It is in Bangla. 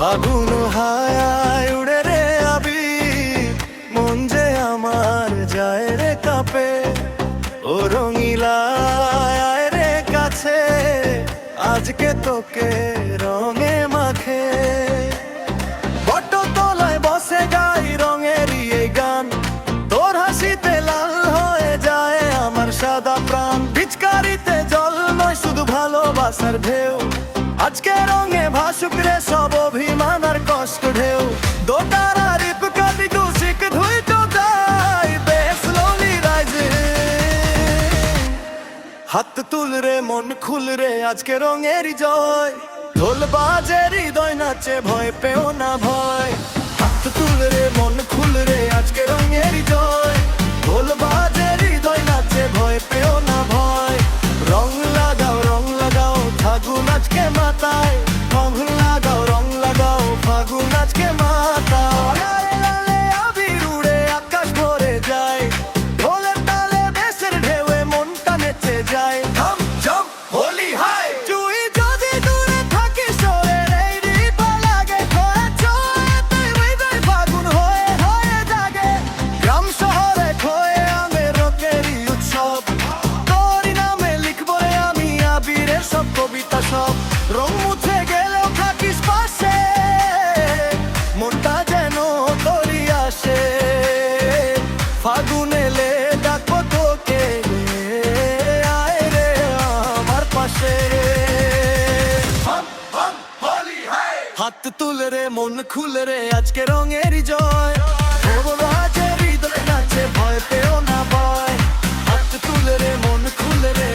ফাগুন হায় উড়ে রে আবির, মন যে আমার যায় রে কাঁপে। ও রঙিলা আয় রে কাছে, আজকে তোকে রঙে মাখে। বটতলায় বসে গাই রঙেরই এই গান, তোর হাসিতে লাল হয়ে যায় আমার সাদা প্রাণ। পিচকারিতে জল নয় শুধু ভালোবাসার ঢেউ, আজকে রঙে ভাসুক রে সব অভিমান আর কষ্ট ঢেউ। দোতারা রিপ কাটি দুশিক ধুই তো যাই বেশ স্লোলি রাইজিং। হাত তুল রে মন খুল রে আজকে রঙেরই জয়, ঢোল বাজে হৃদয় নাচে ভয় পেও না ভয়। হাত তুল রে মন খুল রে আজকে রঙেরই জয়, ঢোল বাজে হৃদয় নাচে ভয় পেও না ভয়। রং লাগাও ফাগুন আজকে মাতায়, রং লাগাও ফাগুন আজকে মাতায়। লালে লালে আবির উড়ে আকাশ ভরে যায়, ঢোলের তালে দেশের ঢেউয়ে মনটা নেচে যায়। ঝম ঝম হোলি হাই, তুই যদি দূরে থাকিস ওরে এই রিপা লাগে খোঁড়া ছোঁয়া, তুই হৃদয় ফাগুন হয়ে হয়ে জাগে। গ্রাম শহরে খোয়ে আমের রঙেরই উৎসব, তোরই নামে লিখবো রে আমি আবিরের সব কবিতা সব। রং মুছে গেলেও থাকিস পাশে, মনটা যেন তোরই আসে। ফাগুন এলে ডাকবো তোকে, আয় রে আমার পাশে। হাত তুল রে মন খুল রে আজকে রঙেরই জয়, বাজে হৃদয় নাচে ভয় পেও না ভয়। হাত তুল রে মন খুল রে